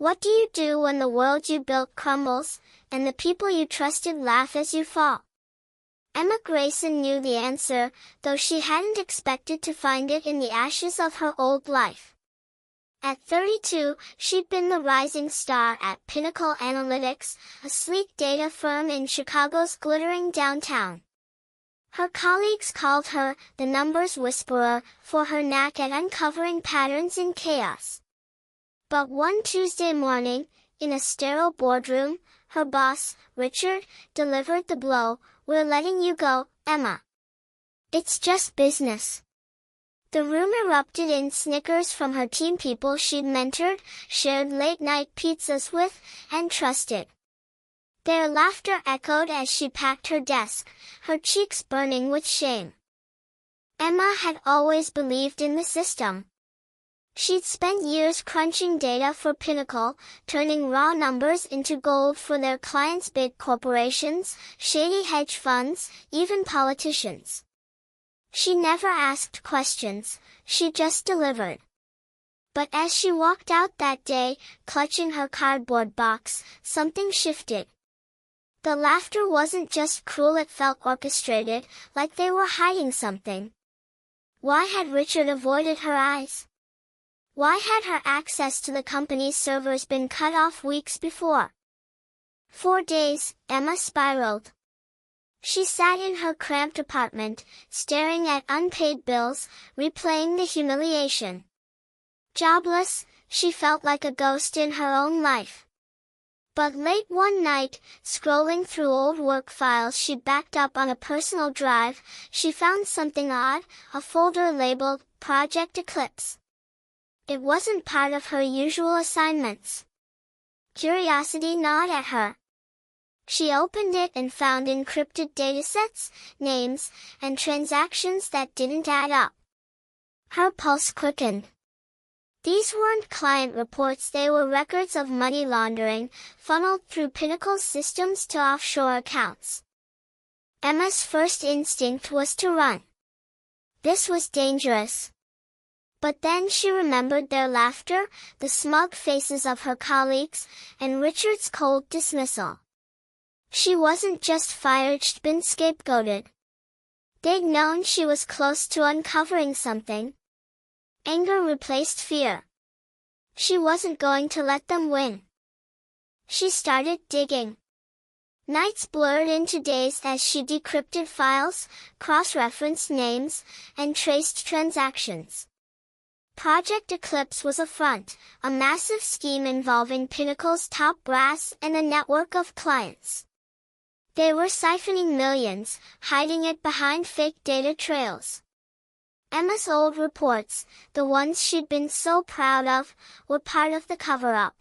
What do you do when the world you built crumbles, and the people you trusted laugh as you fall? Emma Grayson knew the answer, though she hadn't expected to find it in the ashes of her old life. At 32, she'd been the rising star at Pinnacle Analytics, a sleek data firm in Chicago's glittering downtown. Her colleagues called her the numbers whisperer for her knack at uncovering patterns in chaos. But one Tuesday morning, in a sterile boardroom, her boss, Richard, delivered the blow. "We're letting you go, Emma. It's just business." The room erupted in snickers from her team, people she'd mentored, shared late-night pizzas with, and trusted. Their laughter echoed as she packed her desk, her cheeks burning with shame. Emma had always believed in the system. She'd spent years crunching data for Pinnacle, turning raw numbers into gold for their clients, big corporations, shady hedge funds, even politicians. She never asked questions, she just delivered. But as she walked out that day, clutching her cardboard box, something shifted. The laughter wasn't just cruel, it felt orchestrated, like they were hiding something. Why had Richard avoided her eyes? Why had her access to the company's servers been cut off weeks before? For days, Emma spiraled. She sat in her cramped apartment, staring at unpaid bills, replaying the humiliation. Jobless, she felt like a ghost in her own life. But late one night, scrolling through old work files she'd backed up on a personal drive, she found something odd, a folder labeled Project Eclipse. It wasn't part of her usual assignments. Curiosity gnawed at her. She opened it and found encrypted datasets, names, and transactions that didn't add up. Her pulse quickened. These weren't client reports, they were records of money laundering, funneled through Pinnacle's systems to offshore accounts. Emma's first instinct was to run. This was dangerous. But then she remembered their laughter, the smug faces of her colleagues, and Richard's cold dismissal. She wasn't just fired, she'd been scapegoated. They'd known she was close to uncovering something. Anger replaced fear. She wasn't going to let them win. She started digging. Nights blurred into days as she decrypted files, cross-referenced names, and traced transactions. Project Eclipse was a front, a massive scheme involving Pinnacle's top brass and a network of clients. They were siphoning millions, hiding it behind fake data trails. Emma's old reports, the ones she'd been so proud of, were part of the cover-up.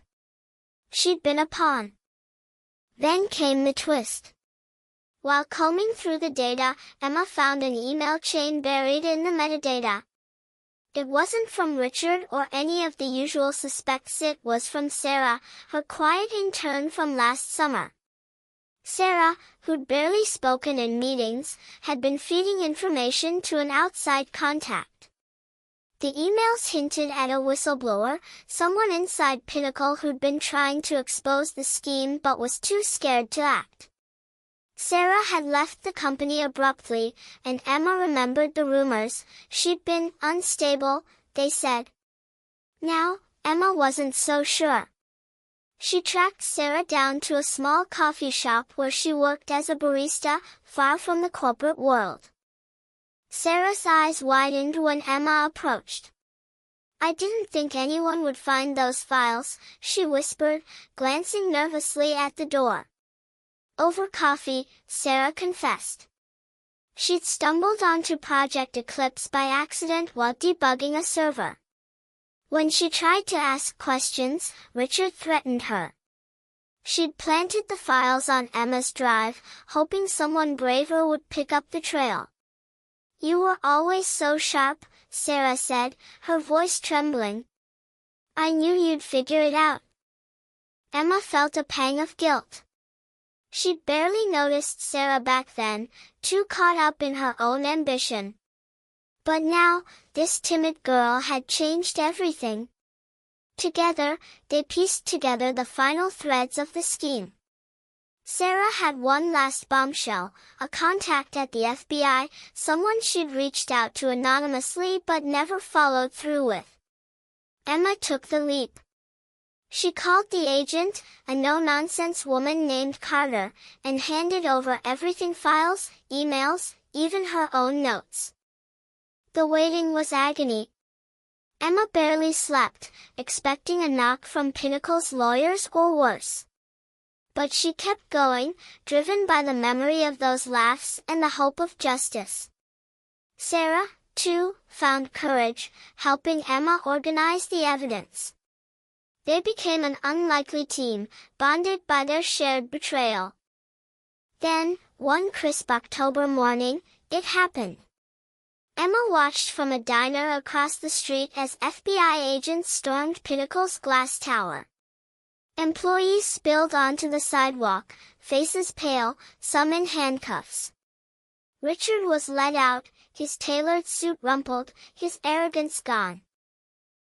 She'd been a pawn. Then came the twist. While combing through the data, Emma found an email chain buried in the metadata. It wasn't from Richard or any of the usual suspects, it was from Sarah, her quiet intern from last summer. Sarah, who'd barely spoken in meetings, had been feeding information to an outside contact. The emails hinted at a whistleblower, someone inside Pinnacle who'd been trying to expose the scheme but was too scared to act. Sarah had left the company abruptly, and Emma remembered the rumors. She'd been unstable, they said. Now, Emma wasn't so sure. She tracked Sarah down to a small coffee shop where she worked as a barista, far from the corporate world. Sarah's eyes widened when Emma approached. "I didn't think anyone would find those files," she whispered, glancing nervously at the door. Over coffee, Sarah confessed. She'd stumbled onto Project Eclipse by accident while debugging a server. When she tried to ask questions, Richard threatened her. She'd planted the files on Emma's drive, hoping someone braver would pick up the trail. "You were always so sharp," Sarah said, her voice trembling. "I knew you'd figure it out." Emma felt a pang of guilt. She'd barely noticed Sarah back then, too caught up in her own ambition. But now, this timid girl had changed everything. Together, they pieced together the final threads of the scheme. Sarah had one last bombshell, a contact at the FBI, someone she'd reached out to anonymously but never followed through with. Emma took the leap. She called the agent, a no-nonsense woman named Carter, and handed over everything: files, emails, even her own notes. The waiting was agony. Emma barely slept, expecting a knock from Pinnacle's lawyers or worse. But she kept going, driven by the memory of those laughs and the hope of justice. Sarah, too, found courage, helping Emma organize the evidence. They became an unlikely team, bonded by their shared betrayal. Then, one crisp October morning, it happened. Emma watched from a diner across the street as FBI agents stormed Pinnacle's glass tower. Employees spilled onto the sidewalk, faces pale, some in handcuffs. Richard was led out, his tailored suit rumpled, his arrogance gone.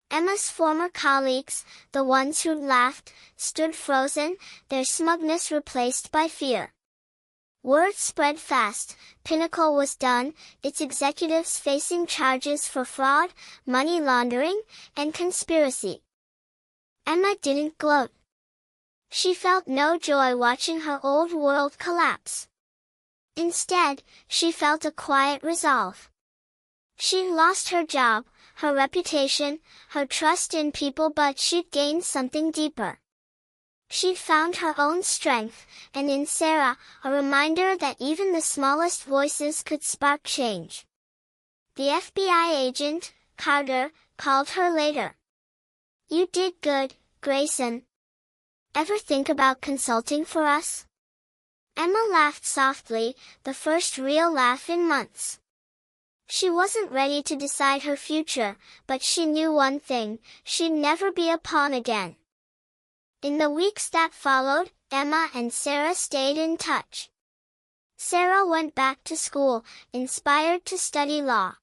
Emma's former colleagues, the ones who'd laughed, stood frozen, their smugness replaced by fear. Word spread fast: Pinnacle was done, its executives facing charges for fraud, money laundering, and conspiracy. Emma didn't gloat. She felt no joy watching her old world collapse. Instead, she felt a quiet resolve. She'd lost her job, her reputation, her trust in people, but she'd gained something deeper. She'd found her own strength, and in Sarah, a reminder that even the smallest voices could spark change. The FBI agent, Carter, called her later. "You did good, Grayson. Ever think about consulting for us?" Emma laughed softly, the first real laugh in months. She wasn't ready to decide her future, but she knew one thing: she'd never be a pawn again. In the weeks that followed, Emma and Sarah stayed in touch. Sarah went back to school, inspired to study law.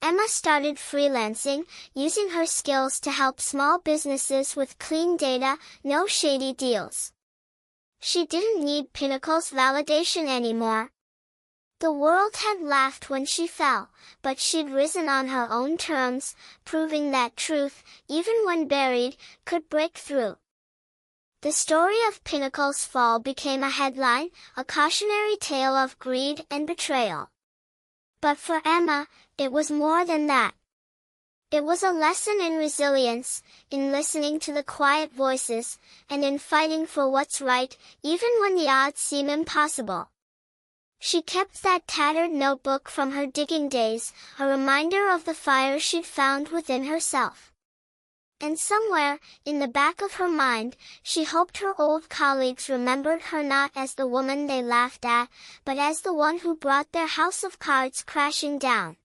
Emma started freelancing, using her skills to help small businesses with clean data, no shady deals. She didn't need Pinnacle's validation anymore. The world had laughed when she fell, but she'd risen on her own terms, proving that truth, even when buried, could break through. The story of Pinnacle's fall became a headline, a cautionary tale of greed and betrayal. But for Emma, it was more than that. It was a lesson in resilience, in listening to the quiet voices, and in fighting for what's right, even when the odds seem impossible. She kept that tattered notebook from her digging days, a reminder of the fire she'd found within herself. And somewhere, in the back of her mind, she hoped her old colleagues remembered her not as the woman they laughed at, but as the one who brought their house of cards crashing down.